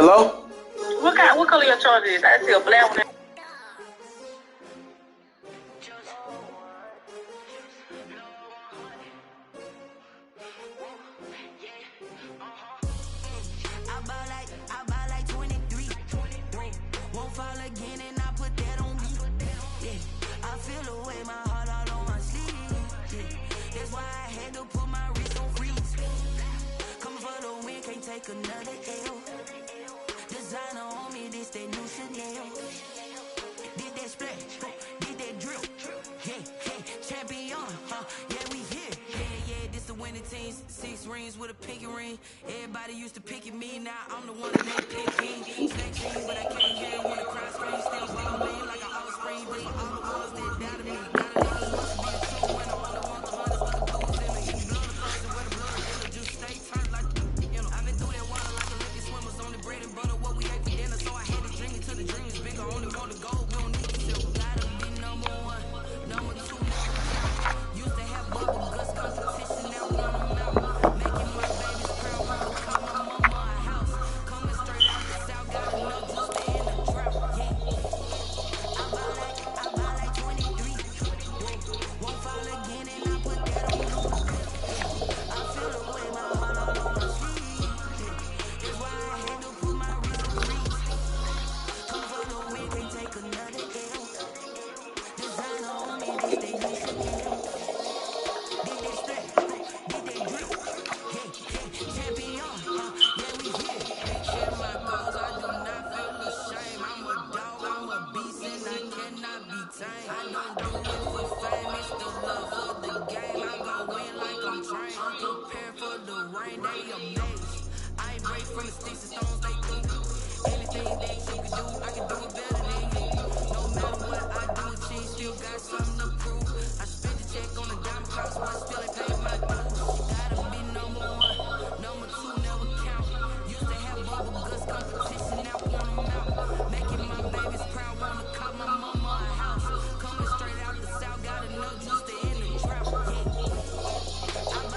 Hello? What color your charger is? I see a black one. I buy like 23. Won't fall again and I put that on me. Yeah, I feel the way my heart all on my sleeve. Yeah, that's why I had to put my wrist on freeze. Coming for the win, can't take another L. Designer on me, this that new Chanel. Did that splash, did that drip. Yeah, champion, yeah, we here. Yeah, this the winning team. 6 rings with a pinky ring. Everybody used to pick at me, now I'm the one that they picking. Snake team, but I can't hear it when the crowd screams. Still ballin' like an offspring. This for all the ones that doubted me. Gotta know this must be a true when I'm only one 200s with the blues in me. Blood the first and where the blood is the juice stay turned like I've been through that water like Olympic swimmers. On the bread and butter, what we ate for dinner. So I had to dream it till the dream is bigger. Only want the gold, we don't need the silver. Gotta be number 1, number 2, never count. Used to have bubble guts competition, now run them out. Making my babies proud, wanna call my mama a house. Coming straight out the south, got enough to stay in the drought. Yeah, I buy like 23. Won't fall again and I put that on me. Yeah, I feel the way my heart all on my sleeve. Yeah, that's why I had to put my wrist on freeze. Come for the win, can't take another L. Designer on me, this they new Chanel. Did that splash, did that drip. Yeah, champion, yeah, we here. Reaching my goals, I do not feel ashamed. I'm a dog, I'm a beast, and I cannot be tamed. I don't do it for fame, it's the love for the game. I go win like I'm trained. I'm prepared for the rain, they amazed. I ain't break from the sticks and stones they threw. Anything that you can do, I can do it better than you. No matter what I do, achieve, still got something to prove. I spent the check on the diamond cross, but still ain't paid my dues. Gotta be number 1, number 2, never count. Used to have bubble guts competition, now want them out. Making my babies proud, wanna call my mama a house. Coming straight out the south, got enough juice to end the drought.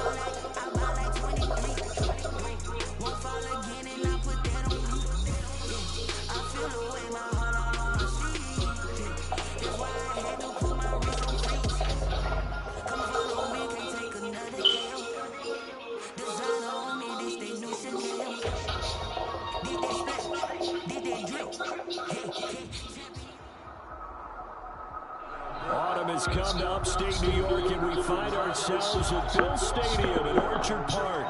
Yeah, I buy like 23. Won't fall again and I put that on me. Yeah, I feel the way my heart all on my sleeve. Yeah, that's why I had to put my wrist on freeze. Come for the win, can't take another L. Designer on me, this they new Chanel. Did that splash, did that drip. Autumn has come to upstate New York, and we find ourselves at Bill Stadium in Orchard Park.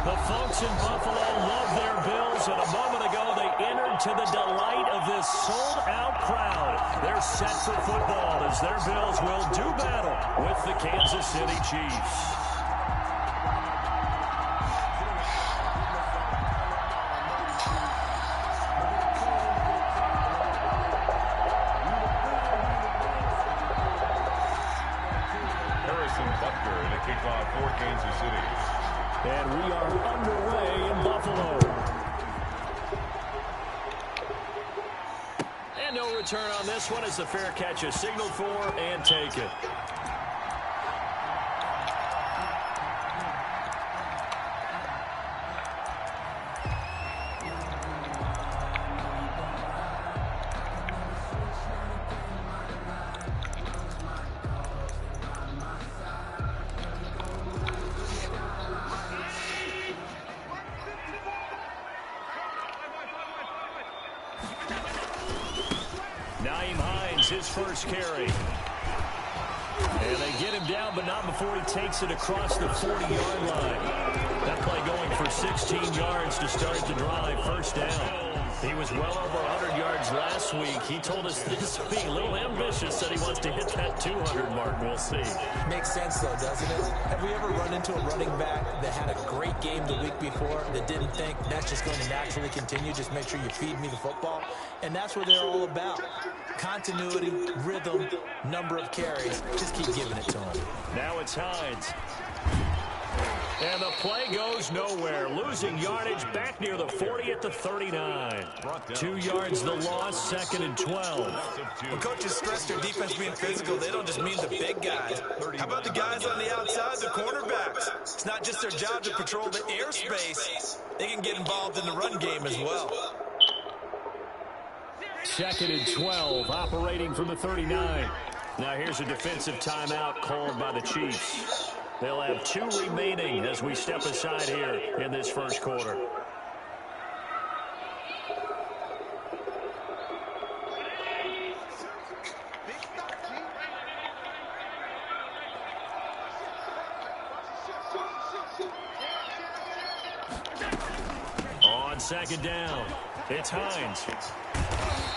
The folks in Buffalo love their Bills, and a moment ago they entered to the delight of this sold-out crowd. They're set for football as their Bills will do battle with the Kansas City Chiefs. Kickoff for Kansas City. And we are underway in Buffalo. And no return on this one as the fair catch is signaled for and taken. His first carry. And they get him down, but not before he takes it across the 40-yard line. That play going for 16 yards to start the drive. First down. He was well over 100 yards last week. He told us this week, a little ambitious, said he wants to hit that 200 mark. We'll see. Makes sense, though, doesn't it? Have we ever run into a running back that had a great game the week before that didn't think that's just going to naturally continue? Just make sure you feed me the football. And that's what they're all about. Continuity, rhythm, number of carries. Just keep giving it to him. Now it's Hines. And the play goes nowhere. Losing yardage back near the 40 at the 39. 2 yards the loss, 2nd and 12. When coaches stress their defense being physical, they don't just mean the big guys. How about the guys on the outside, the cornerbacks? It's not just their job to patrol the airspace. They can get involved in the run game as well. 2nd and 12, operating from the 39. Now here's a defensive timeout called by the Chiefs. They'll have 2 remaining as we step aside here in this first quarter. On 2nd down, it's Hines.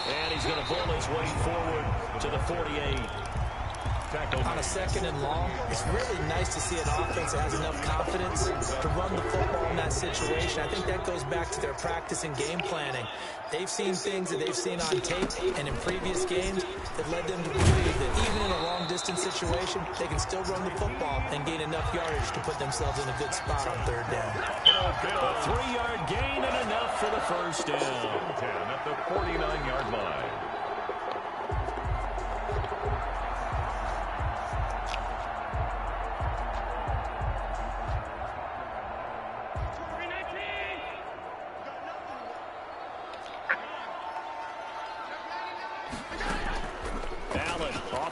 And he's going to pull his way forward to the 48. On a 2nd and long, it's really nice to see an offense that has enough confidence to run the football in that situation. I think that goes back to their practice and game planning. They've seen things that they've seen on tape and in previous games that led them to believe that even in a long-distance situation, they can still run the football and gain enough yardage to put themselves in a good spot on 3rd down. A 3-yard gain and enough for the first down. 10 at the 49-yard line.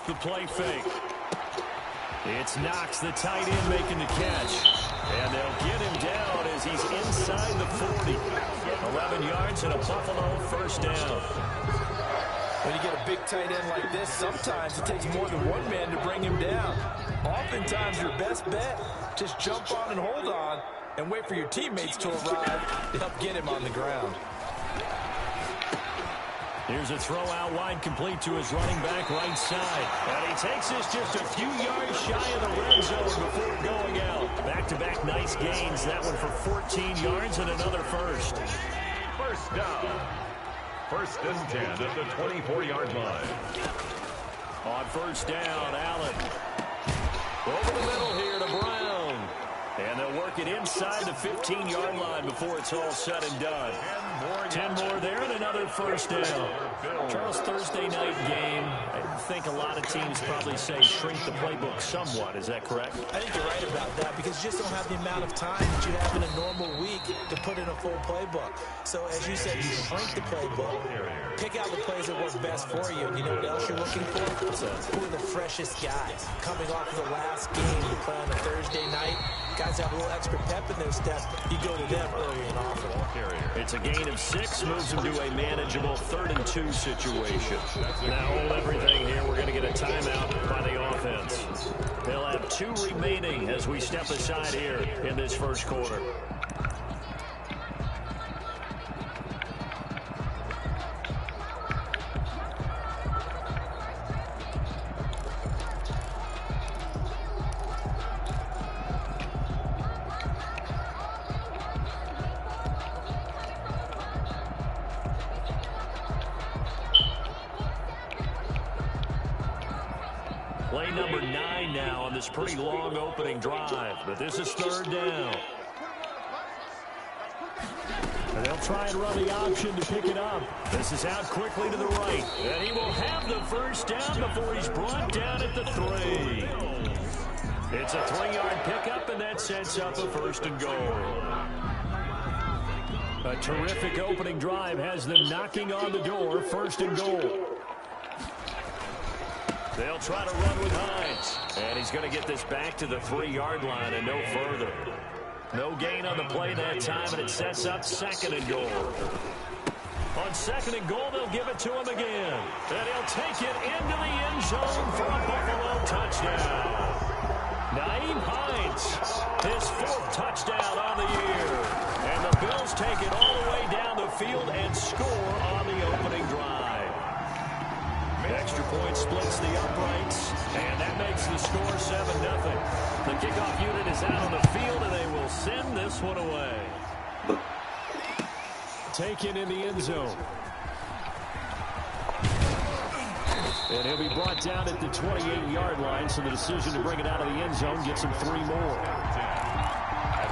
The play fake. It's Knox, the tight end, making the catch. And they'll get him down as he's inside the 40. 11 yards and a Buffalo first down. When you get a big tight end like this, sometimes it takes more than one man to bring him down. Oftentimes, your best bet, just jump on and hold on and wait for your teammates to arrive to help get him on the ground. Here's a throw out wide, complete to his running back right side. And he takes this just a few yards shy of the red zone before going out. Back-to-back nice gains. That one for 14 yards and another first. First down. 1st and 10 at the 24-yard line. On 1st down, Allen. Over the middle here to Brown. And they'll work it inside the 15-yard line before it's all said and done. 10 more there and another first down. Charles, Thursday night game. I think a lot of teams probably say shrink the playbook somewhat. Is that correct? I think you're right about that because you just don't have the amount of time that you have in a normal week to put in a full playbook. So as you said, you shrink the playbook, pick out the plays that work best for you. And you know what else you're looking for? Who are the freshest guys coming off of the last game you play on a Thursday night? Guys have a little extra pep in their step. You go to them early and often. It's a gain of 6, moves them to a manageable 3rd and 2 situation. Now hold everything here. We're going to get a timeout by the offense. They'll have 2 remaining as we step aside here in this first quarter. Play number 9 now on this pretty long opening drive, but this is 3rd down. And they'll try and run the option to pick it up. This is out quickly to the right, and he will have the first down before he's brought down at the 3. It's a 3-yard pickup, and that sets up a 1st and goal. A terrific opening drive has them knocking on the door, 1st and goal. They'll try to run with Hines. And he's going to get this back to the 3-yard line and no further. No gain on the play that time, and it sets up 2nd and goal. On 2nd and goal, they'll give it to him again. And he'll take it into the end zone for a Buffalo touchdown. Nyheim Hines, his 4th touchdown on the year. And the Bills take it all the way down the field and score on the opening drive. Extra point splits the uprights, and that makes the score 7-0. The kickoff unit is out on the field, and they will send this one away. Taken in the end zone. And he'll be brought down at the 28-yard line, so the decision to bring it out of the end zone gets him 3 more. At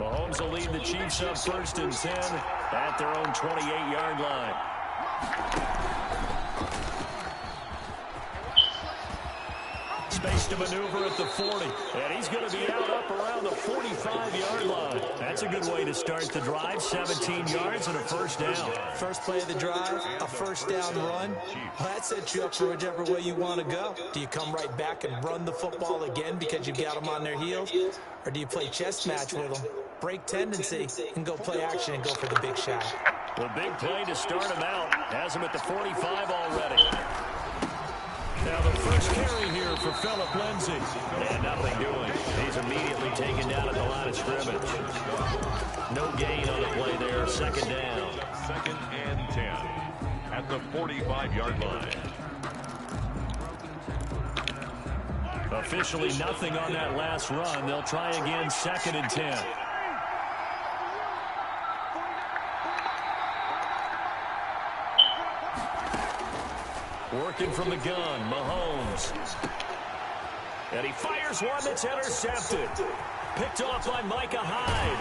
Mahomes will lead the Chiefs up 1st and 10 at their own 28-yard line. Space to maneuver at the 40, and he's going to be out up around the 45-yard line. That's a good way to start the drive. 17 yards and a first down. First play of the drive, a first down run. Well, that sets you up for whichever way you want to go. Do you come right back and run the football again because you've got them on their heels? Or do you play chess match with them, break tendency, and go play action and go for the big shot? The big play to start him out. Has him at the 45 already. Now the first carry here for Phillip Lindsay. And nothing doing. He's immediately taken down at the line of scrimmage. No gain on the play there. 2nd down. 2nd and 10 at the 45-yard line. Officially nothing on that last run. They'll try again 2nd and 10. Working from the gun, Mahomes. And he fires one that's intercepted. Picked off by Micah Hyde.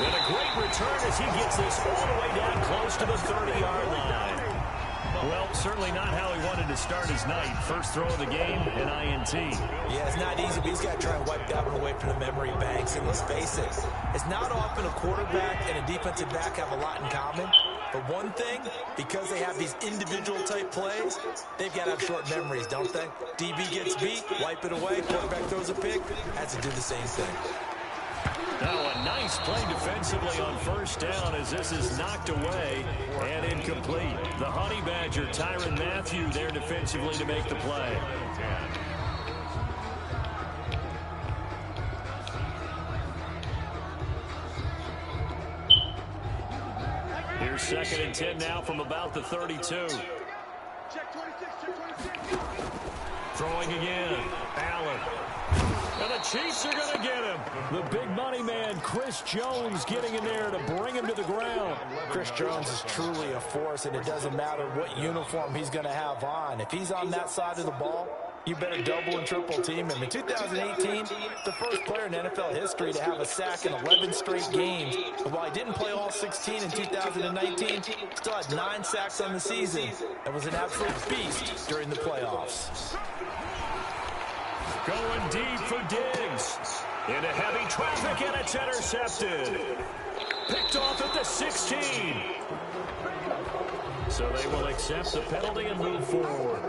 And a great return as he gets this all the way down close to the 30-yard line. Well, certainly not how he wanted to start his night. First throw of the game, an INT. Yeah, it's not easy, but he's got to try and wipe that one away from the memory banks. And let's face it, it's not often a quarterback and a defensive back have a lot in common. But one thing, because they have these individual type plays, they've got to have short memories, don't they? DB gets beat, wipe it away, quarterback throws a pick, has to do the same thing. Now a nice play defensively on first down as this is knocked away and incomplete. The Honey Badger, Tyrann Mathieu, there defensively to make the play. Here's 2nd and 10 now from about the 32. Throwing again. Allen. And the Chiefs are going to get him. The big money man, Chris Jones, getting in there to bring him to the ground. Chris Jones is truly a force, and it doesn't matter what uniform he's going to have on. If he's on that side of the ball, you better double and triple team him. In 2018, the first player in NFL history to have a sack in 11 straight games. But while he didn't play all 16 in 2019, still had 9 sacks on the season. That was an absolute beast during the playoffs. Going deep for Diggs. Into heavy traffic, and it's intercepted. Picked off at the 16. So they will accept the penalty and move forward.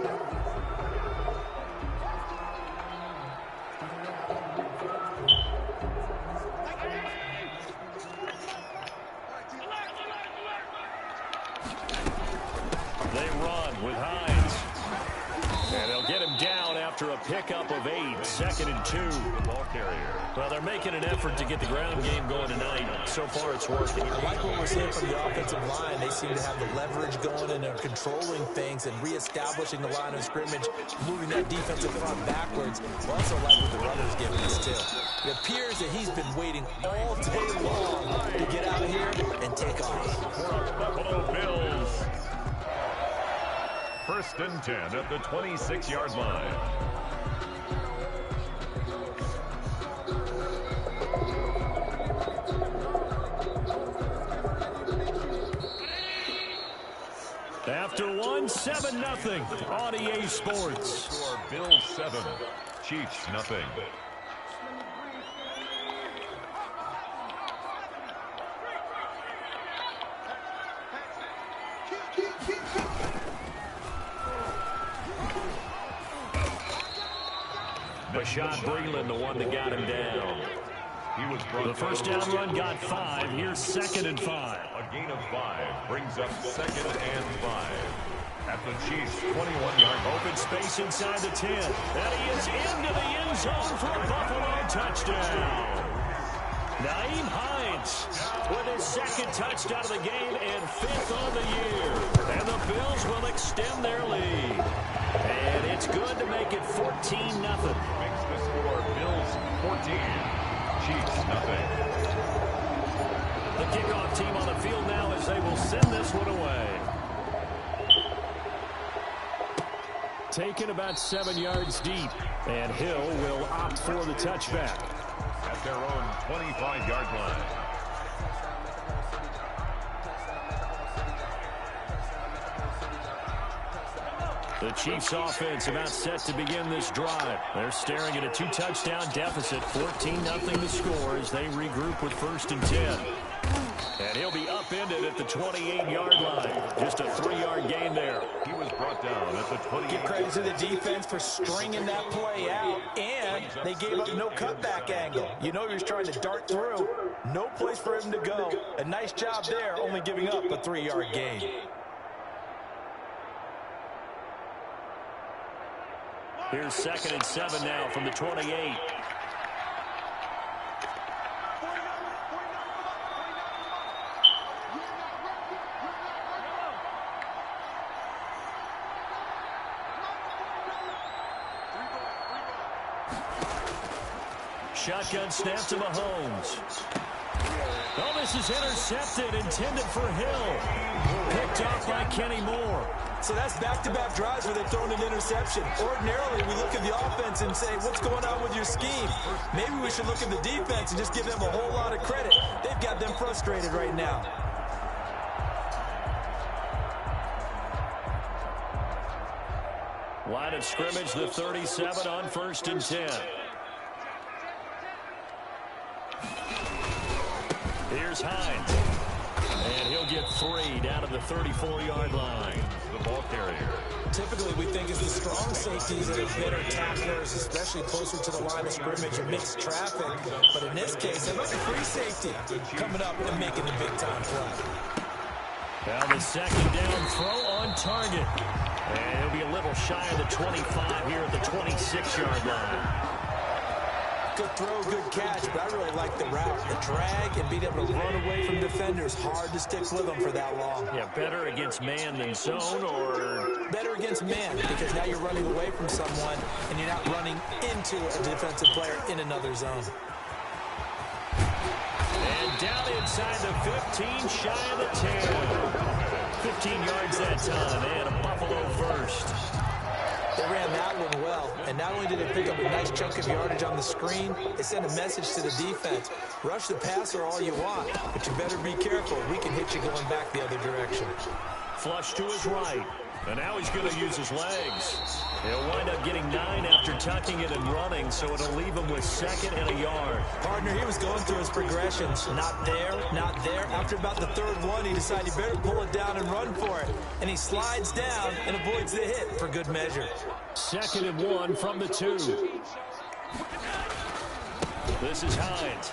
They run with Hines. And they'll get him down after a pickup of 8. 2nd and 2. Ball carrier. Well, they're making an effort to get the ground game going tonight. So far, it's working. I like what we're seeing from the offensive line. They seem to have the leverage going, and they're controlling things and reestablishing the line of scrimmage, moving that defensive front backwards. We also like what the runner's giving us, too. It appears that he's been waiting all day long to get out of here and take off. Buffalo Bills. 1st and 10 at the 26-yard line. After one, 7-0 on EA Sports. Score Bills 7, Chiefs nothing. Bashaud Breeland, the one that got him down. He was The first down run got 5. Here's 2nd and 5. A gain of 5 brings up 2nd and 5 at the Chiefs' 21-yard line. Open space inside the 10. And he is into the end zone for a Buffalo touchdown. Nyheim Hines with his 2nd touchdown of the game and 5th on the year. And the Bills will extend their lead. And it's good to make it 14-0. Makes the score Bills 14, Chiefs nothing. The kickoff team on the field now as they will send this one away. Taken about 7 yards deep. And Hill will opt for the touchback. At their own 25-yard line. The Chiefs offense about set to begin this drive. They're staring at a 2-touchdown deficit, 14-0 the score as they regroup with 1st and 10. And he'll be upended at the 28-yard line. Just a 3-yard gain there. He was brought down at the 28. Give credit to the defense for stringing that play out, and they gave up no cutback angle. You know he was trying to dart through. No place for him to go. A nice job there, only giving up a 3-yard gain. Here's 2nd and 7 now from the 28. Shotgun snap to Mahomes. Oh, this is intercepted, intended for Hill. Picked off by Kenny Moore. So that's back-to-back drives where they've thrown an interception. Ordinarily, we look at the offense and say, what's going on with your scheme? Maybe we should look at the defense and just give them a whole lot of credit. They've got them frustrated right now. Line of scrimmage, the 37 on 1st and 10. Here's Hines. And he'll get 3 down to the 34-yard line. The ball carrier. Typically, we think it's the strong safeties that are better tacklers, especially closer to the line of scrimmage and mixed traffic. But in this case, it looks a free safety coming up and making the big-time play. Now the 2nd down throw on target. And he'll be a little shy of the 25 here at the 26-yard line. Good throw, good catch, but I really like the route. The drag and being able to run away from defenders. Hard to stick with them for that long. Yeah, better against man than zone, or better against man, because now you're running away from someone and you're not running into a defensive player in another zone. And down inside the 15, shy of the 10. 15 yards that time, and a Buffalo first. They ran that one well, and not only did they pick up a nice chunk of yardage on the screen, they sent a message to the defense. Rush the passer all you want, but you better be careful. We can hit you going back the other direction. Flush to his right, and now he's going to use his legs. He'll wind up getting 9 after tucking it and running, so it'll leave him with 2nd and a yard. Partner, he was going through his progressions. Not there, not there. After about the 3rd one, he decided he better pull it down and run for it. And he slides down and avoids the hit for good measure. 2nd and 1 from the 2. This is Hines.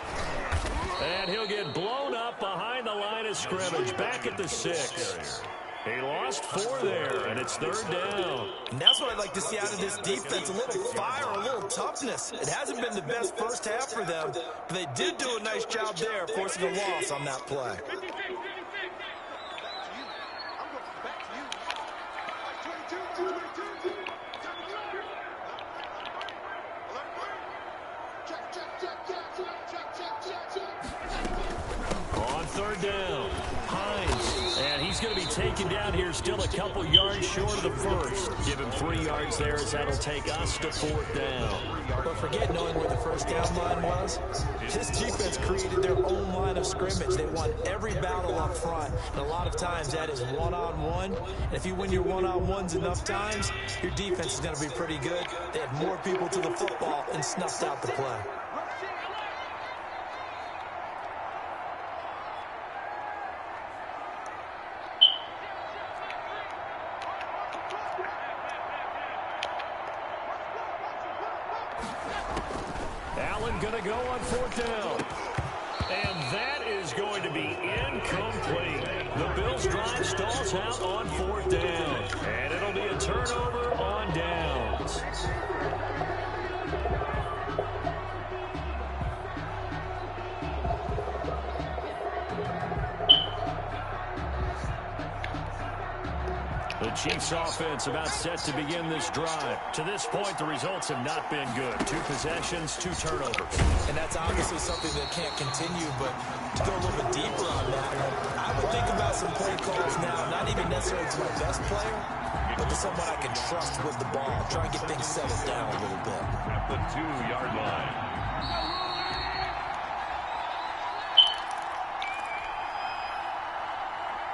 And he'll get blown up behind the line of scrimmage, back at the 6. He lost 4 there, and it's 3rd down. And that's what I'd like to see out of this defense, a little fire, a little toughness. It hasn't been the best first half for them, but they did do a nice job there, forcing a loss on that play. On 3rd down, Hines. And he's going to be taken down here, still a couple yards short of the first. Give him 3 yards there, as that'll take us to 4th down. But forget knowing where the first down line was. This defense created their own line of scrimmage. They won every battle up front. And a lot of times that is one-on-one. And if you win your one-on-ones enough times, your defense is going to be pretty good. They had more people to the football and snuffed out the play. Allen going to go on 4th down. And that is going to be incomplete. The Bills' drive stalls out on 4th down. And it'll be a turnover on downs. The Chiefs offense about set to begin this drive. To this point, the results have not been good. 2 possessions, 2 turnovers. And that's obviously something that can't continue, but to go a little bit deeper on that, I would think about some play calls now, not even necessarily to my best player, but to someone I can trust with the ball. Try and get things settled down a little bit. At the 2-yard line.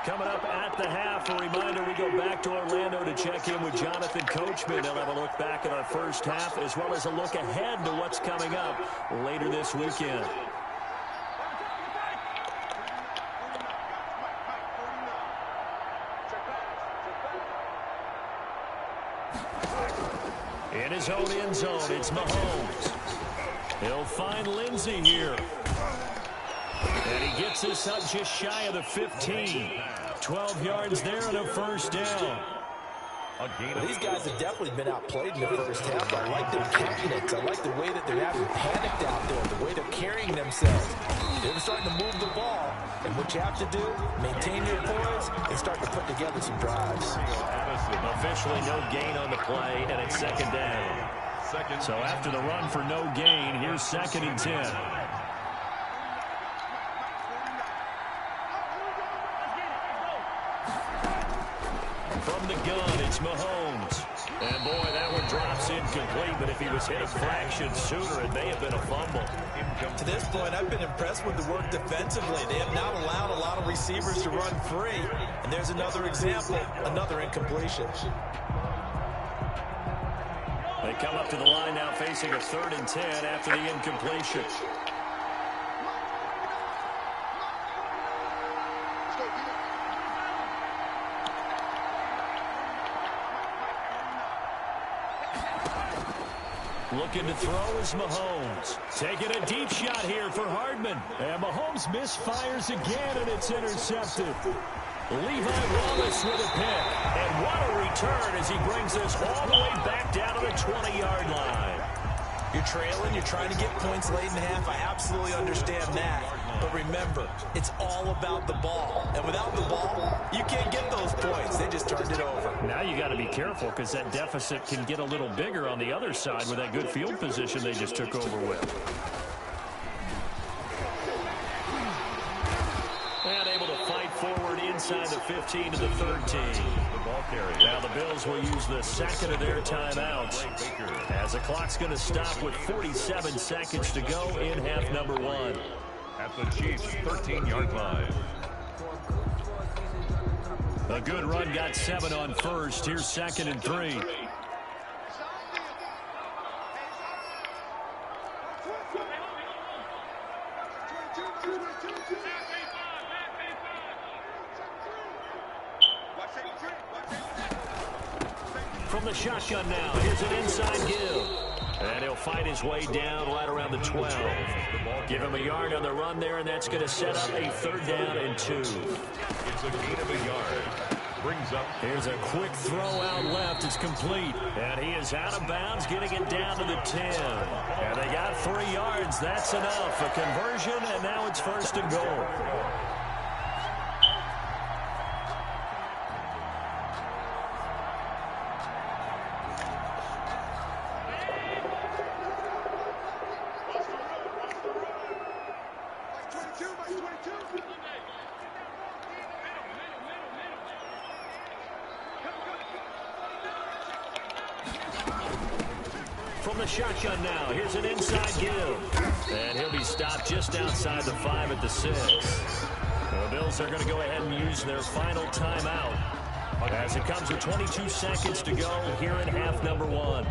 Coming up at the half, a reminder, we go back to Orlando to check in with Jonathan Coachman. They'll have a look back at our first half as well as a look ahead to what's coming up later this weekend. In his own end zone, it's Mahomes. He'll find Lindsey here. And he gets us up just shy of the 15. 12 yards there and a first down. Well, these guys have definitely been outplayed in the first half. I like their countenance. I like the way that they're having panicked out there, the way they're carrying themselves. They're starting to move the ball. And what you have to do, maintain your poise and start to put together some drives. Officially no gain on the play, and it's second down. So after the run for no gain, here's 2nd and 10. From the gun, it's Mahomes. And boy, that one drops incomplete, but if he was hit a fraction sooner, it may have been a fumble. To this point, I've been impressed with the work defensively. They have not allowed a lot of receivers to run free. And there's another example, another incompletion. They come up to the line now facing a 3rd and 10 after the incompletion. Looking to throw is Mahomes. Taking a deep shot here for Hardman. And Mahomes misfires again, and it's intercepted. Levi Wallace with a pick. And what a return as he brings us all the way back down to the 20-yard line. You're trailing, you're trying to get points late in the half. I absolutely understand that. But remember, it's all about the ball. And without the ball, you can't get those points. They just turned it over. Now you got to be careful because that deficit can get a little bigger on the other side with that good field position they just took over with. And able to fight forward inside the 15 to the 13. Now the Bills will use the second of their timeouts as the clock's going to stop with 47 seconds to go in half number 1. At the Chiefs' 13-yard line. A good run got 7 on first. Here's 2nd and 3. From the shotgun now, here's an inside give. And he'll fight his way down right around the 12. Give him a yard on the run there, and that's going to set up a 3rd down and 2. It's a gain of a yard. Brings up. Here's a quick throw out left. It's complete. And he is out of bounds, getting it down to the 10. And they got 3 yards. That's enough. A conversion, and now it's 1st and goal. From the shotgun now, here's an inside give. And he'll be stopped just outside the 5 at the 6. The Bills are going to go ahead and use their final timeout as it comes with 22 seconds to go here in half number 1.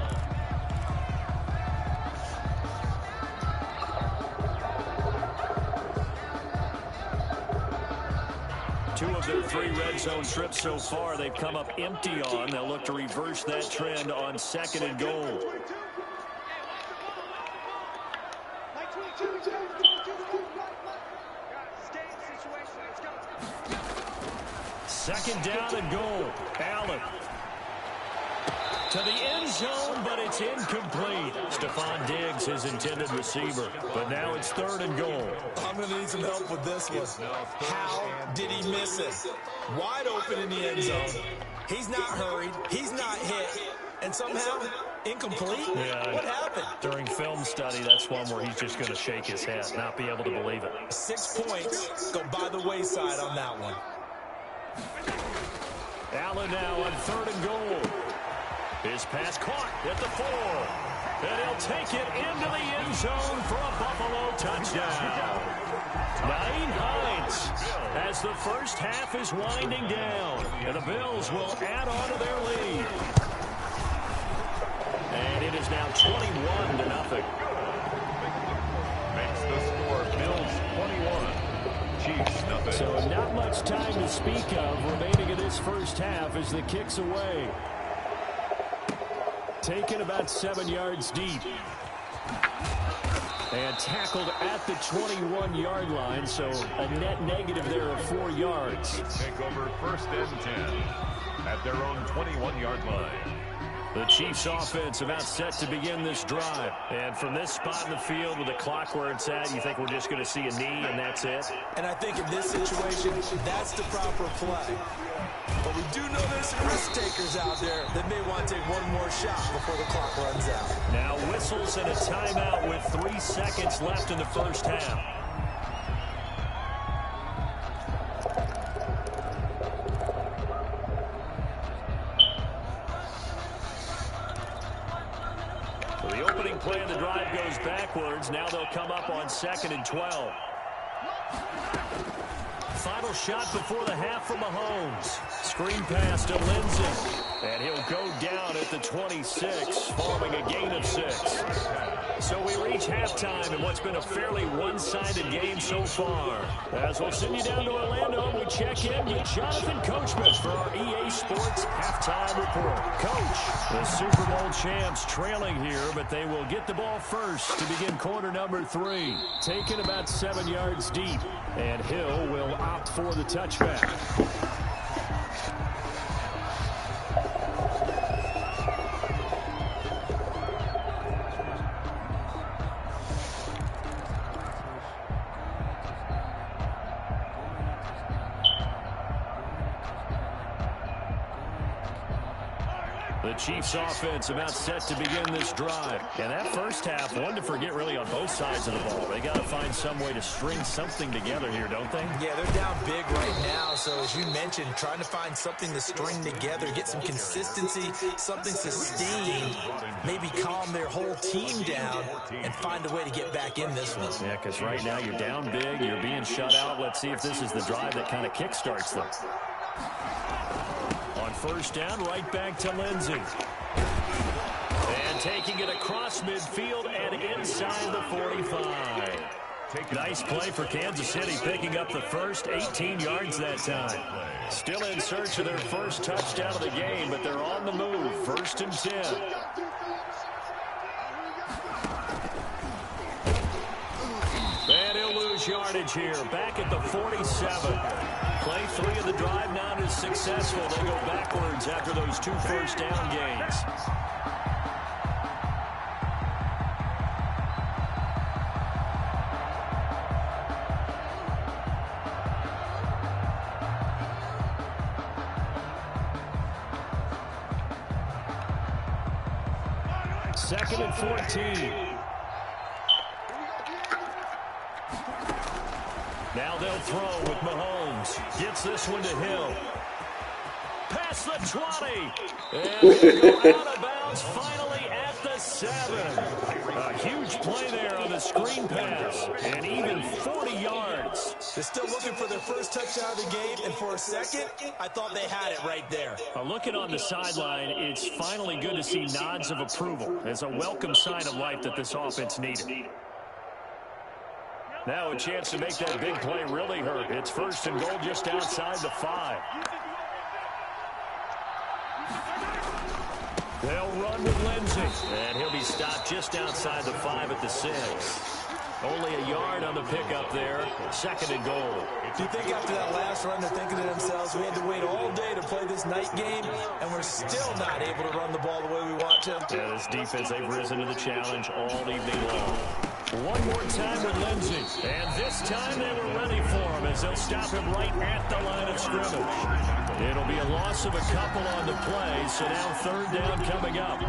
Two of their 3 red zone trips so far they've come up empty on. They'll look to reverse that trend on 2nd and goal. Second down and goal. Allen to the end zone, but it's incomplete. Stephon Diggs, his intended receiver. But now it's 3rd and goal. I'm going to need some help with this one. How did he miss it? Wide open in the end zone. He's not hurried. He's not hit. And somehow, incomplete? Yeah, what happened? During film study, that's one where he's just going to shake his head, not be able to believe it. 6 points go by the wayside on that one. Allen now on 3rd and goal. His pass caught at the 4. And he'll take it into the end zone for a Buffalo touchdown. Nyheim Hines as the first half is winding down. And the Bills will add on to their lead. And it is now 21-0. Makes the score Bills 21, Chiefs nothing. So not much time to speak of remaining in this first half as the kick's away. Taken about 7 yards deep. And tackled at the 21-yard line, so a net negative there of 4 yards. Take over first and 10 at their own 21-yard line. The Chiefs offense about set to begin this drive. And from this spot in the field with the clock where it's at, you think we're just going to see a knee and that's it? And I think in this situation, that's the proper play. But we do know there's some risk takers out there that may want to take one more shot before the clock runs out. Now whistles and a timeout with 3 seconds left in the first half. So the opening play of the drive goes backwards. Now they'll come up on 2nd and 12. Final shot before the half from Mahomes. Screen pass to Lindsey. And he'll go down at the 26, following a gain of 6. So we reach halftime in what's been a fairly one-sided game so far. As we'll send you down to Orlando, we check in with Jonathan Coachman for our EA Sports Halftime Report. Coach, the Super Bowl champs trailing here, but they will get the ball first to begin quarter number 3. Taken about 7 yards deep, and Hill will opt for the touchback. The Chiefs offense about set to begin this drive. And that first half, one to forget really on both sides of the ball. They got to find some way to string something together here, don't they? Yeah, they're down big right now. So as you mentioned, trying to find something to string together, get some consistency, something sustained, maybe calm their whole team down and find a way to get back in this one. Yeah, because right now you're down big, you're being shut out. Let's see if this is the drive that kind of kickstarts them. On first down, right back to Lindsey. And taking it across midfield and inside the 45. Nice play for Kansas City, picking up the first 18 yards that time. Still in search of their first touchdown of the game, but they're on the move. 1st and 10. And he'll lose yardage here. Back at the 47. Play 3 of the drive not as successful. They go backwards after those 2 first down gains. Second and 14. Now they'll throw with Mahomes. Gets this one to Hill. Past the 20. And they'll go out of bounds finally at the 7. A huge play there on the screen pass. And even 40 yards. They're still looking for their first touchdown of the game. And for a second, I thought they had it right there. Looking on the sideline, it's finally good to see nods of approval. It's a welcome sign of life that this offense needed. Now a chance to make that big play really hurt. It's 1st and goal just outside the 5. They'll run with Lindsey. And he'll be stopped just outside the 5 at the 6. Only a yard on the pickup there. 2nd and goal. Do you think after that last run they're thinking to themselves, we had to wait all day to play this night game, and we're still not able to run the ball the way we want to? Yeah, this defense, they've risen to the challenge all evening long. One more time with Lindsey. And this time they were ready for him as they'll stop him right at the line of scrimmage. It'll be a loss of a couple on the play, so now 3rd down coming up.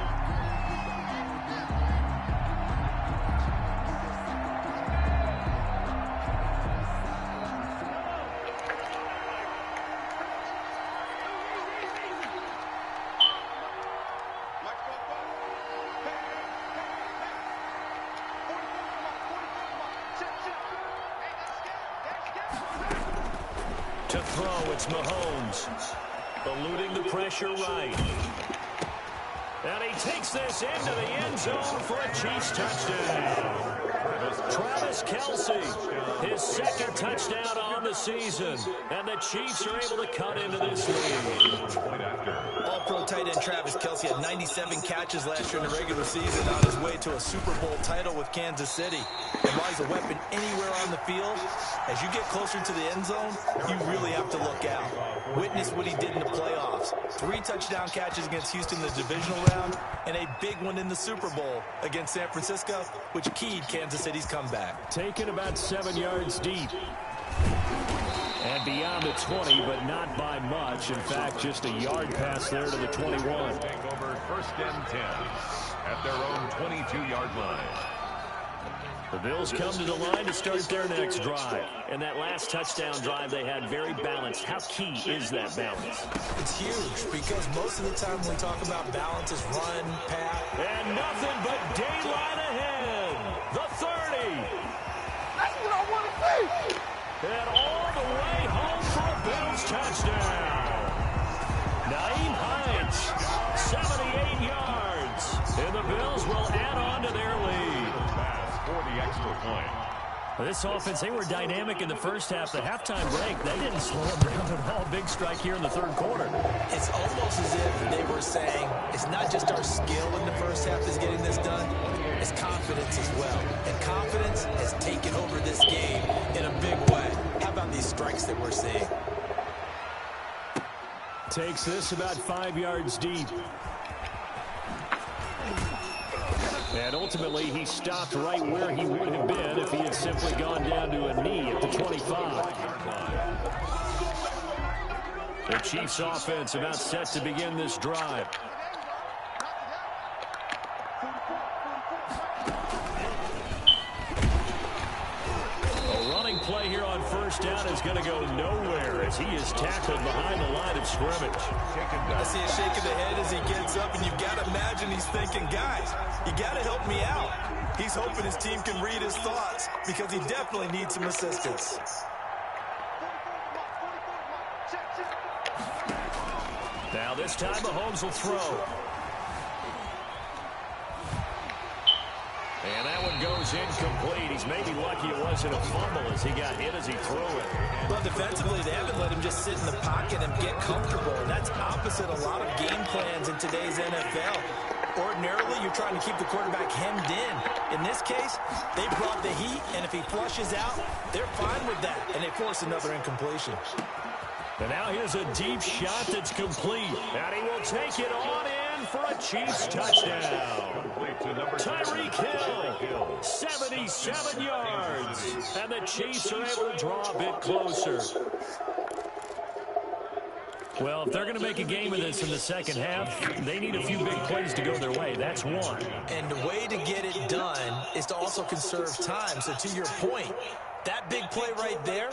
throw. It's Mahomes. Eluding the pressure right. And he takes this into the end zone for a Chiefs touchdown. Travis Kelce, his second touchdown on the season. And the Chiefs are able to cut into this lead. All-pro tight end Travis Kelce had 97 catches last year in the regular season on his way to a Super Bowl title with Kansas City. And while he's a weapon anywhere on the field, as you get closer to the end zone, you really have to look out. Witness what he did in the playoffs. 3 touchdown catches against Houston in the divisional round, and a big one in the Super Bowl against San Francisco, which keyed Kansas City's comeback. Taken about 7 yards deep. And beyond the 20, but not by much. In fact, just a yard pass there to the 21. Take over 1st and 10 at their own 22-yard line. The Bills come to the line to start their next drive. And that last touchdown drive they had very balanced. How key is that balance? It's huge because most of the time when we talk about balance is run, pass. And nothing but daylight ahead. The 30. That's what I want to see. And all the way home for a Bills touchdown. Naeem Hines, 78 yards. And the Bills will add on to their lead. For the extra point. This offense, they were dynamic in the first half. The halftime break, they didn't slow them down at all. Big strike here in the 3rd quarter. It's almost as if they were saying, it's not just our skill in the first half that's getting this done, it's confidence as well. And confidence has taken over this game in a big way. How about these strikes that we're seeing? Takes this about 5 yards deep. And ultimately, he stopped right where he would have been if he had simply gone down to a knee at the 25. The Chiefs offense about set to begin this drive. A running play here on 1st down is going to go nowhere as he is tackled behind the line of scrimmage. I see a shake of the head as he gets up, and you've got to imagine he's thinking, guys, you got to help me out. He's hoping his team can read his thoughts because he definitely needs some assistance. Now this time Mahomes will throw. And that one goes incomplete. He's maybe lucky it wasn't a fumble as he got hit as he threw it. Well, defensively, they haven't let him just sit in the pocket and get comfortable. And that's opposite a lot of game plans in today's NFL. Ordinarily, you're trying to keep the quarterback hemmed in. In this case, they brought the heat, and if he flushes out, they're fine with that, and they force another incompletion. And now here's a deep shot that's complete. And he will take it on in for a Chiefs touchdown. Tyreek Hill, 77 yards. And the Chiefs are able to draw a bit closer. Well, if they're going to make a game of this in the second half, they need a few big plays to go their way. That's one. And the way to get it done is to also conserve time. So to your point, that big play right there,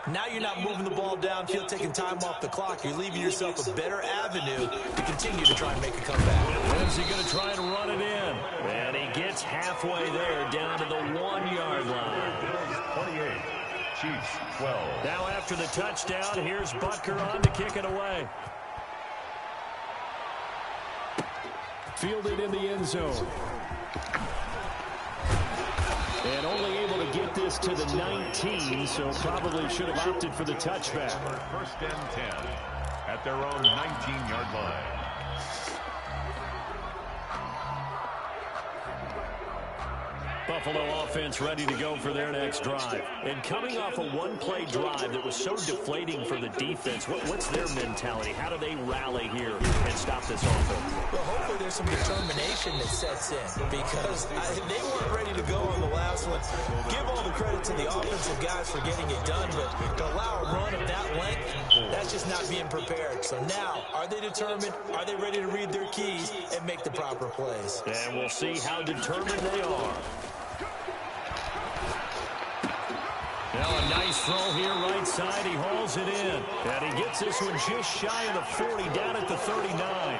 now you're not moving the ball downfield, taking time off the clock. You're leaving yourself a better avenue to continue to try and make a comeback. Is he going to try and run it in? And he gets halfway there, down to the 1-yard line. 28. Chiefs 12. Now after the touchdown, here's Butker on to kick it away. Fielded in the end zone. And only able to get this to the 19, so probably should have opted for the touchback. 1st and 10 at their own 19-yard line. Buffalo offense ready to go for their next drive. And coming off a one-play drive that was so deflating for the defense, what's their mentality? How do they rally here and stop this offense? Well, hopefully there's some determination that sets in because they weren't ready to go on the last one. Give all the credit to the offensive guys for getting it done, but to allow a run of that length, that's just not being prepared. So now, are they determined? Are they ready to read their keys and make the proper plays? And we'll see how determined they are. Now a nice throw here right side. He hauls it in. And he gets this one just shy of the 40 down at the 39.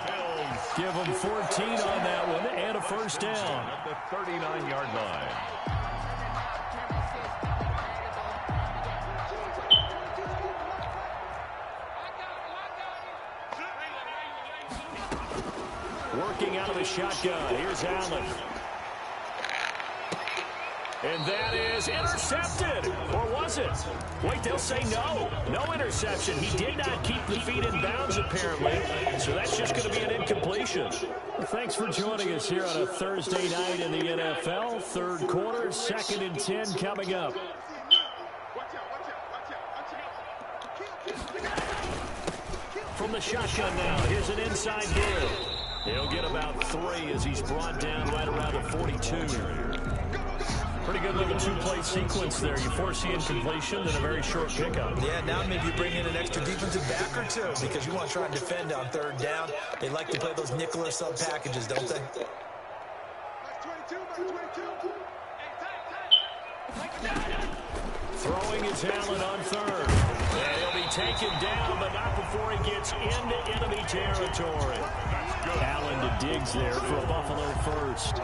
Give him 14 on that one and a first down. At the 39-yard line. Working out of the shotgun. Here's Allen. And that is intercepted. Or was it? Wait, they'll say no. No interception. He did not keep the feet in bounds, apparently. So that's just going to be an incompletion. Well, thanks for joining us here on a Thursday night in the NFL. Third quarter, 2nd and 10 coming up. From the shotgun now, here's an inside give. He'll get about 3 as he's brought down right around the 42. Pretty good little two-play sequence there. You foresee incompletion and a very short pickup. Yeah, now maybe you bring in an extra defensive back or two because you want to try and defend on 3rd down. They like to play those nickel or sub packages, don't they? Throwing his Allen on 3rd. And he'll be taken down, but not before he gets into enemy territory. Allen to Diggs there for a Buffalo first.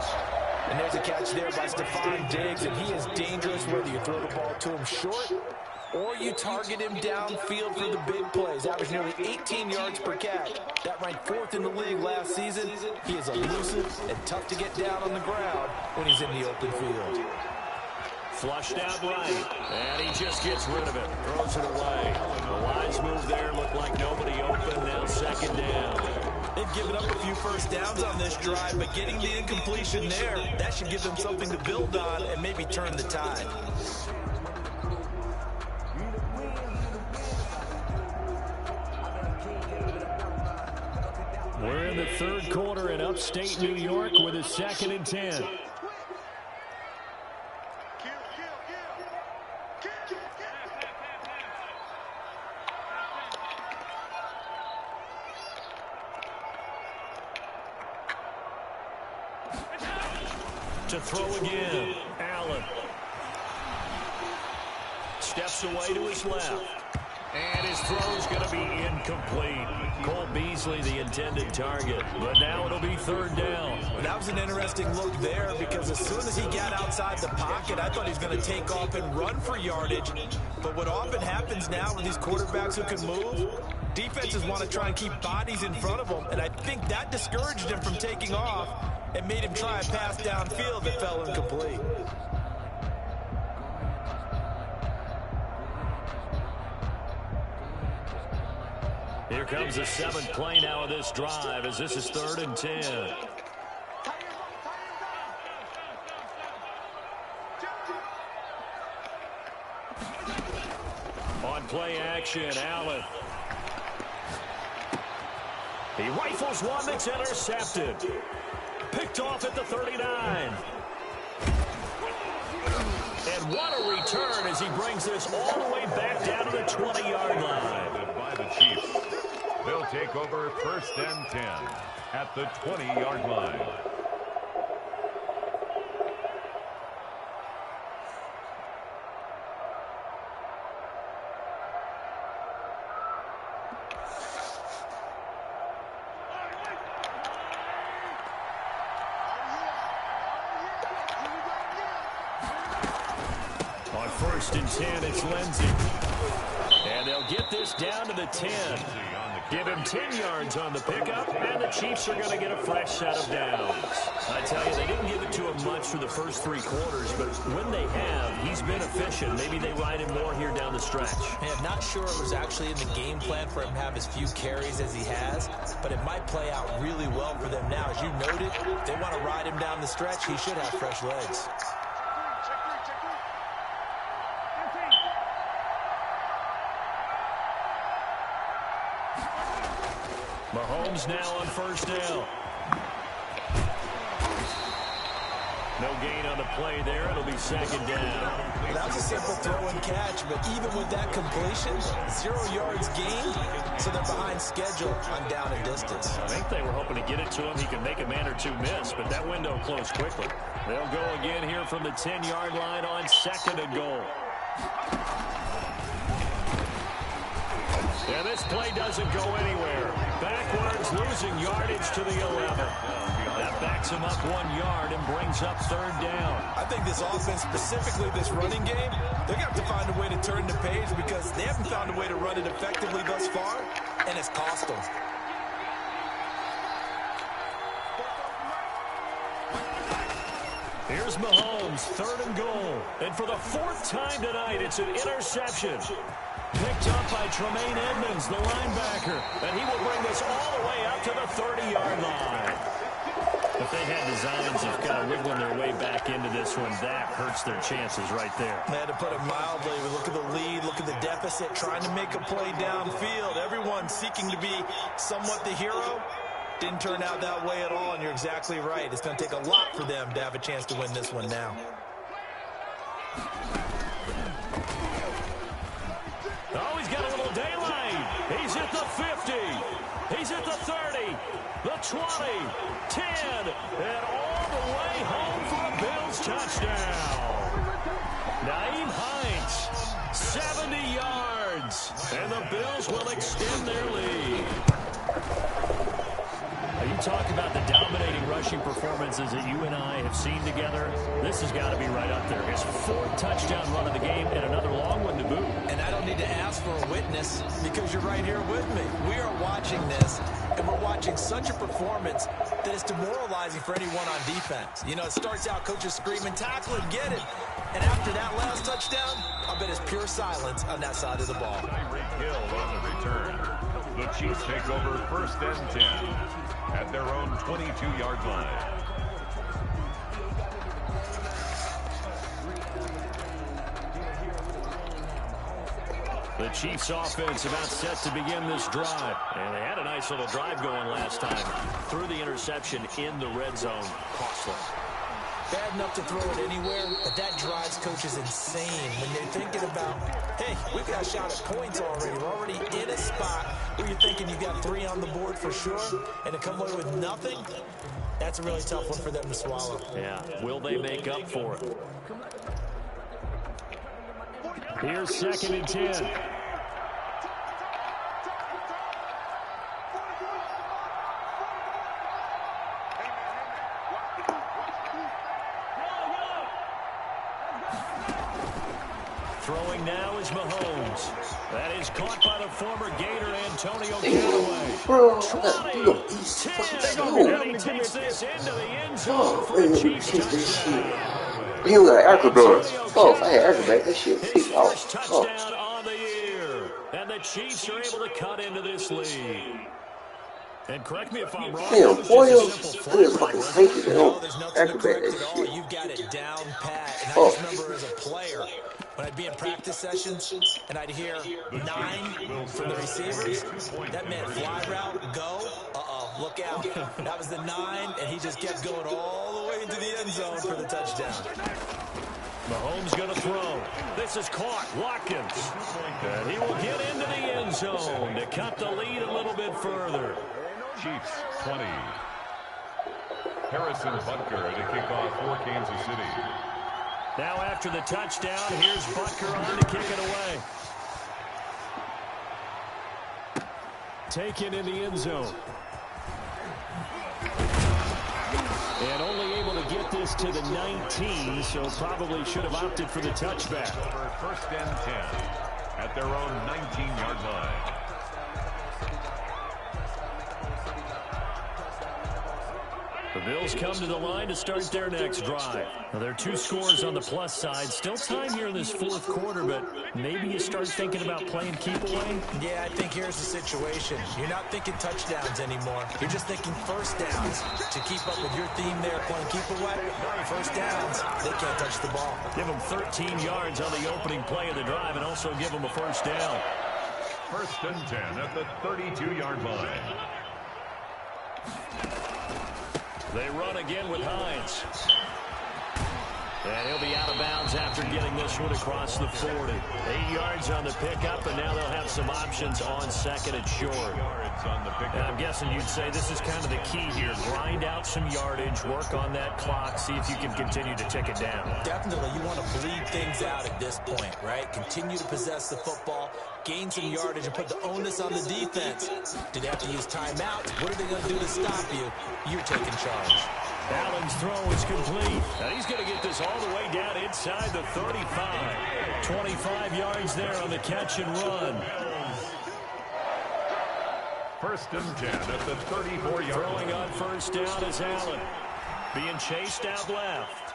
And there's a catch there by Stephon Diggs, and he is dangerous whether you throw the ball to him short or you target him downfield for the big plays. Average nearly 18 yards per catch. That ranked 4th in the league last season. He is elusive and tough to get down on the ground when he's in the open field. Flushed out right, and he just gets rid of it. Throws it away. The wise move there looked like nobody open. Now 2nd down. They've given up a few first downs on this drive, but getting the incompletion there, that should give them something to build on and maybe turn the tide. We're in the 3rd quarter in upstate New York with a 2nd and 10. To throw again, Allen. Steps away to his left. And his throw's going to be incomplete. Cole Beasley, the intended target. But now it'll be 3rd down. Well, that was an interesting look there because as soon as he got outside the pocket, I thought he was going to take off and run for yardage. But what often happens now with these quarterbacks who can move, defenses want to try and keep bodies in front of them. And I think that discouraged him from taking off and made him try a pass downfield that fell incomplete. Here comes the 7th play now of this drive as this is 3rd and 10. On play action, Allen. He rifles one that's intercepted. Picked off at the 39. And what a return as he brings this all the way back down to the 20-yard line. By the Chiefs. They'll take over 1st and 10 at the 20-yard line. On 1st and 10, it's Lindsey. And they'll get this down to the 10. Give him 10 yards on the pickup, and the Chiefs are going to get a fresh set of downs. I tell you, they didn't give it to him much for the first 3 quarters, but when they have, he's been efficient. Maybe they ride him more here down the stretch. Hey, I'm not sure it was actually in the game plan for him to have as few carries as he has, but it might play out really well for them now. As you noted, if they want to ride him down the stretch, he should have fresh legs. Mahomes now on 1st down. No gain on the play there. It'll be 2nd down. That was a simple throw and catch, but even with that completion, 0 yards gained, so they're behind schedule on down and distance. I think they were hoping to get it to him. He could make a man or two miss, but that window closed quickly. They'll go again here from the 10-yard line on 2nd and goal. And this play doesn't go anywhere. Backwards, losing yardage to the 11. That backs him up 1 yard and brings up 3rd down. I think this offense, specifically this running game, they're going to have to find a way to turn the page because they haven't found a way to run it effectively thus far, and it's cost them. Here's Mahomes, 3rd and goal. And for the 4th time tonight, it's an interception. Picked up by Tremaine Edmonds, the linebacker. And he will bring this all the way up to the 30-yard line. If they had designs of kind of wiggling their way back into this one, that hurts their chances right there. They had to put it mildly. We look at the lead, look at the deficit, trying to make a play downfield. Everyone seeking to be somewhat the hero. Didn't turn out that way at all, and you're exactly right. It's going to take a lot for them to have a chance to win this one now. Oh, he's got a little daylight. He's at the 50. He's at the 30, the 20, 10, and all the way home for a Bills touchdown. Nyheim Hines, 70 yards, and the Bills will extend their lead. You talk about the dominating rushing performances that you and I have seen together. This has got to be right up there. His 4th touchdown run of the game and another long one to boot. And I don't need to ask for a witness because you're right here with me. We are watching this, and we're watching such a performance that is demoralizing for anyone on defense. You know, it starts out coaches screaming, tackle him, get it. And after that last touchdown, I bet it's pure silence on that side of the ball. Tyreek Hill on the return. The Chiefs take over 1st and 10 at their own 22-yard line. The Chiefs offense about set to begin this drive. And they had a nice little drive going last time. Threw the interception in the red zone. Costly. Bad enough to throw it anywhere, but that drives coaches insane when they're thinking about, hey, we've got a shot at points already. We're already in a spot where you're thinking you've got 3 on the board for sure, and to come away with nothing, that's a really tough one for them to swallow. Yeah, will they make up for it? Here's 2nd and 10. Throwing now is Mahomes. That is caught by the former Gator Antonio Callaway. Bro, 20, 10, and he takes this into the end zone for the Chiefs touchdown. He got acrobat. Oh, if I had acrobat, that shit would be out. Touchdown on the year. And the Chiefs are able to cut into this lead. And correct me if I'm wrong. Damn, boy, I'm just fucking thinking, you know, There's nothing to acrobat correct that at all. shit. You've got it down pat. And I just remember as a player, when I'd be in practice sessions and I'd hear 9 from the receivers, that meant fly route, go, look out. That was the 9, and he just kept going all the way into the end zone for the touchdown. Mahomes going to throw. This is caught. Watkins. And he will get into the end zone to cut the lead a little bit further. Chiefs 20. Harrison Butker to kick off for Kansas City. Now after the touchdown, here's Butker on to kick it away. Taken in the end zone. And only able to get this to the 19, so probably should have opted for the touchback. 1st and 10 at their own 19-yard line. The Bills come to the line to start their next drive. Now, there are 2 scores on the plus side. Still time here in this 4th quarter, but maybe you start thinking about playing keep away? Yeah, I think here's the situation. You're not thinking touchdowns anymore. You're just thinking 1st downs. To keep up with your theme there, playing keep away, 1st downs, they can't touch the ball. Give them 13 yards on the opening play of the drive and also give them a 1st down. 1st and 10 at the 32-yard line. They run again with Hines. And he'll be out of bounds after getting this one across the 40. 8 yards on the pickup, and now they'll have some options on 2nd and short. And I'm guessing you'd say this is kind of the key here. Grind out some yardage, work on that clock, see if you can continue to tick it down. Definitely, you want to bleed things out at this point, right? Continue to possess the football, gain some yardage, and put the onus on the defense. Do they have to use timeouts? What are they going to do to stop you? You're taking charge. Allen's throw is complete. And he's going to get this all the way down inside the 35. 25 yards there on the catch and run. 1st and 10 at the 34-yard line. Throwing on 1st down is Allen. Being chased out left.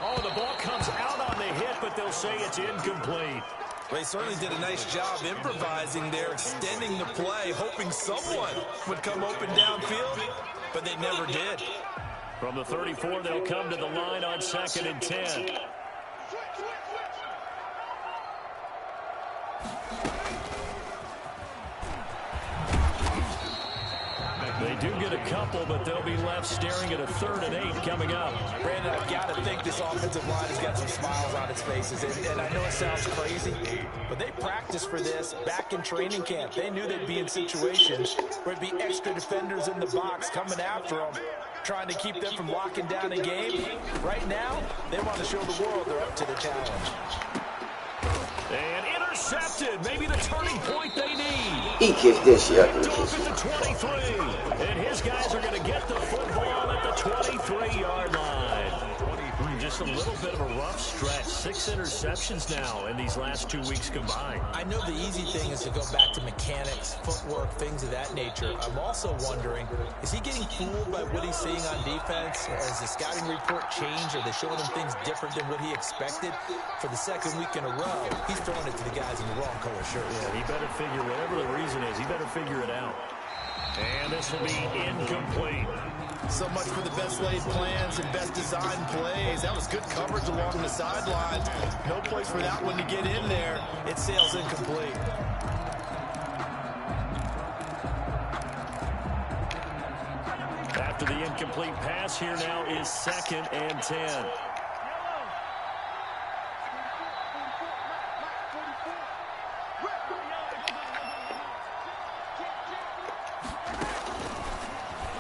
Oh, the ball comes out on the hit, but they'll say it's incomplete. Well, he certainly did a nice job improvising there, extending the play, hoping someone would come open downfield, but they never did. From the 34, they'll come to the line on 2nd and 10. They do get a couple, but they'll be left staring at a 3rd and 8 coming up. Brandon, I've got to think this offensive line has got some smiles on its faces. And I know it sounds crazy, but they practiced for this back in training camp. They knew they'd be in situations where there'd be extra defenders in the box coming after them, trying to keep them from locking down a game. Right now, they want to show the world they're up to the challenge. And intercepted. Maybe the turning point they need. He kicked this shit. At the 23. And his guys are going to get the football at the 23-yard line. Just a little bit of a rough stretch. 6 interceptions now in these last 2 weeks combined. I know the easy thing is to go back to mechanics, footwork, things of that nature. I'm also wondering, is he getting fooled by what he's seeing on defense? Has the scouting report changed? Are they showing him things different than what he expected? For the 2nd week in a row, he's throwing it to the guys in the wrong color shirt. Yeah, he better figure, whatever the reason is, he better figure it out. And this will be incomplete. So much for the best laid plans and best designed plays. That was good coverage along the sideline. No place for that one to get in there. It sails incomplete. After the incomplete pass, here now is 2nd and 10.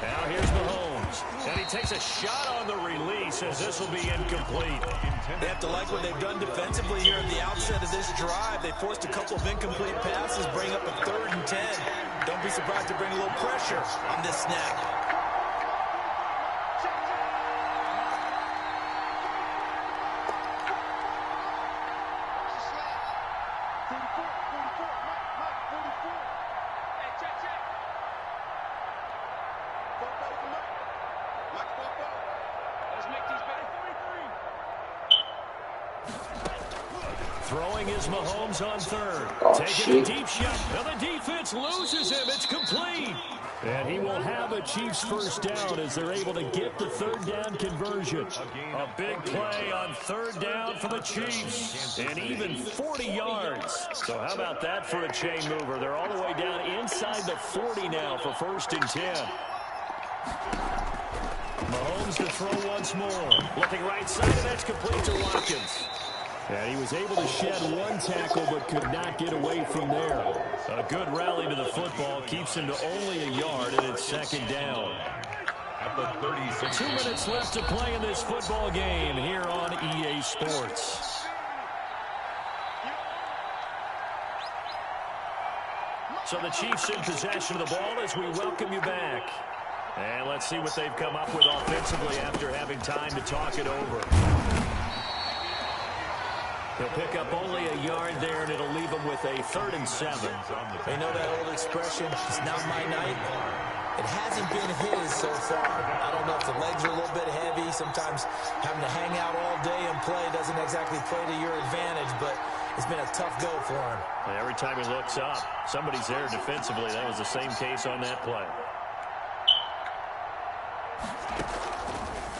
Now here's Mahomes, and he takes a shot on the release as this will be incomplete. They have to like what they've done defensively here at the outset of this drive. They forced a couple of incomplete passes, bring up a 3rd and 10. Don't be surprised to bring a little pressure on this snap. Throwing is Mahomes on 3rd. Oh, Taking a deep shot. Now the defense loses him. It's complete. And he will have a Chiefs 1st down as they're able to get the 3rd down conversion. A big play on 3rd down for the Chiefs. And even 40 yards. So how about that for a chain mover? They're all the way down inside the 40 now for 1st and 10. Mahomes to throw once more. Looking right side, and that's complete to Watkins. And he was able to shed one tackle but could not get away from there. A good rally to the football keeps him to only a yard, and it's 2nd down. At the 36. 2 minutes left to play in this football game here on EA Sports. So the Chiefs in possession of the ball as we welcome you back. And let's see what they've come up with offensively after having time to talk it over. He'll pick up only a yard there, and it'll leave him with a 3rd and 7. They know that old expression, it's not my night. It hasn't been his so far. I don't know if the legs are a little bit heavy. Sometimes having to hang out all day and play doesn't exactly play to your advantage, but it's been a tough go for him. And every time he looks up, somebody's there defensively. That was the same case on that play.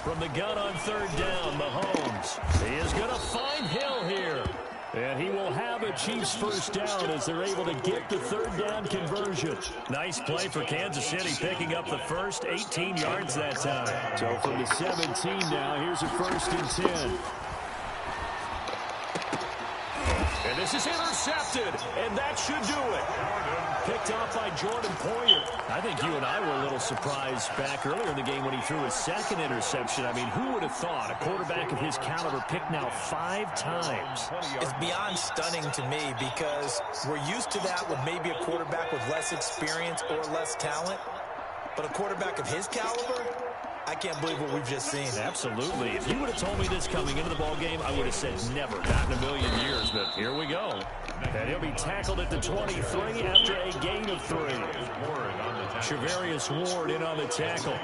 From the gun on 3rd down, Mahomes. He is going to find Hill here. And he will have a Chiefs 1st down as they're able to get the 3rd down conversion. Nice play for Kansas City, picking up the first 18 yards that time. So from the 17 now, here's a 1st and 10. And this is intercepted, and that should do it. Picked off by Jordan Poyer. I think you and I were a little surprised back earlier in the game when he threw his 2nd interception. I mean, who would have thought a quarterback of his caliber picked now 5 times? It's beyond stunning to me because we're used to that with maybe a quarterback with less experience or less talent. But a quarterback of his caliber, I can't believe what we've just seen. Absolutely. If you would have told me this coming into the ball game, I would have said never, not in a million years. But here we go. And he'll be tackled at the 23 after a gain of 3. Charvarius Ward in on the tackle.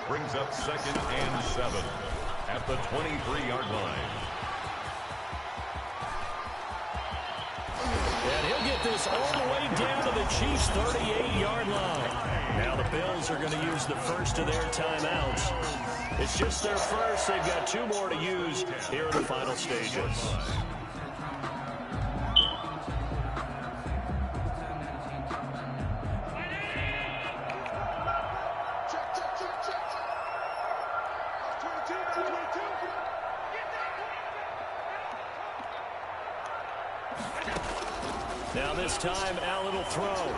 Brings up 2nd and 7. at the 23-yard line. And he'll get this all the way down to the Chiefs' 38-yard line. Now the Bills are going to use the first of their timeouts. It's just their first. They've got 2 more to use here in the final stages. Now this time, Allen will throw.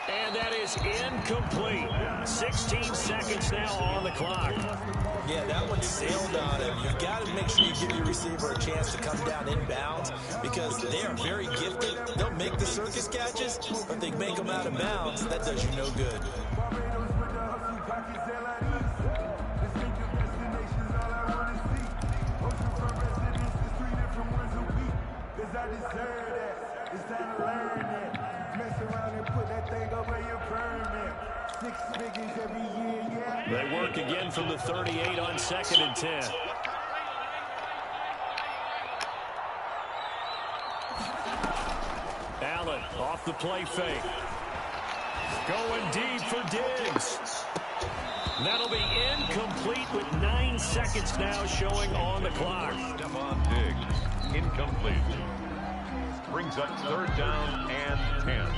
And that is incomplete. 16 seconds now on the clock. Yeah, that one sailed on him. You've got to make sure you give your receiver a chance to come down inbounds because they are very gifted. They'll make the circus catches, but they make them out of bounds. That does you no good. They work again from the 38 on 2nd and 10. Allen off the play fake. Going deep for Diggs. That'll be incomplete with 9 seconds now showing on the clock. Stephon Diggs, incomplete. Brings up 3rd down and 10.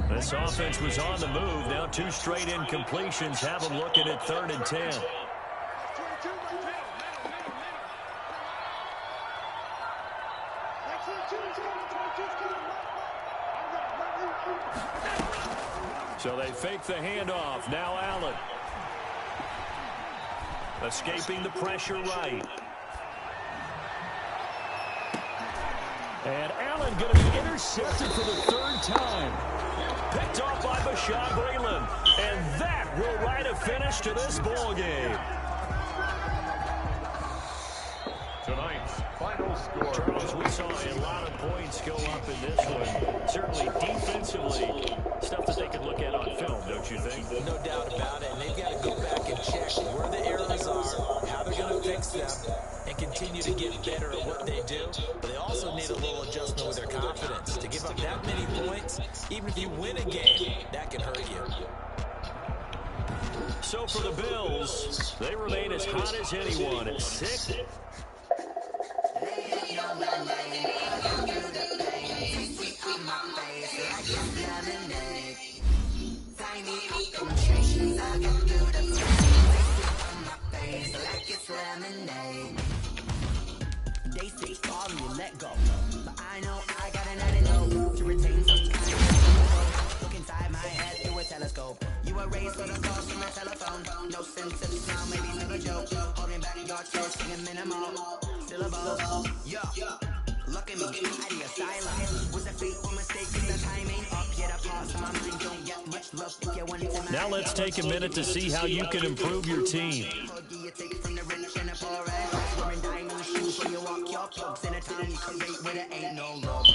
This offense was on the move. Now 2 straight incompletions have them looking at 3rd and 10. So they fake the handoff. Now Allen. Escaping the pressure right. And Allen going to be intercepted for the 3rd time. Picked off by Bashaud Breeland. And that will write a finish to this ball game. Tonight's final score. Charles, we saw a lot of points go up in this one. Certainly defensively, stuff that they could look at on film, don't you think? No doubt about it. And they've got to go back and check where the errors are, how they're going to fix them, and continue to get better at what they do. But they also need a little adjustment with their confidence. To give up that many points, even if you win a game, that can hurt you. So for the Bills, they remain as hot as anyone at 6. They say sorry and let go, but I know I got an antidote to retain some kind of control. Look inside my head through a telescope. You were raised for the calls from a telephone. No symptoms now, maybe still a joke. Holding back your chest, singing minimal syllables. Yeah, look at me, at the asylum. Was a fateful mistake, the timing up. Yet I paused in my mind, don't get much love if you want to. Now let's take a minute to see how you can improve your team. You walk your plugs in a town you create where there ain't no love.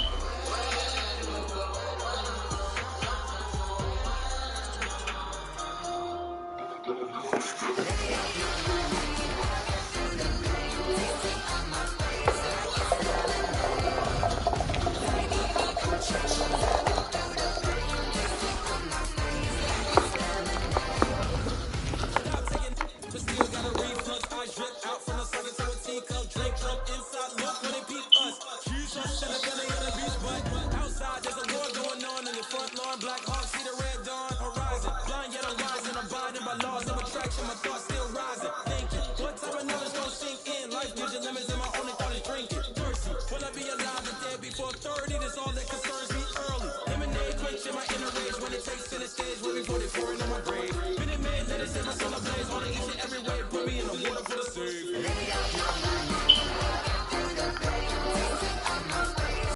All that concerns me early. Lemonade quenching my inner rage when it takes center stage. Waiting for the pouring on my grave.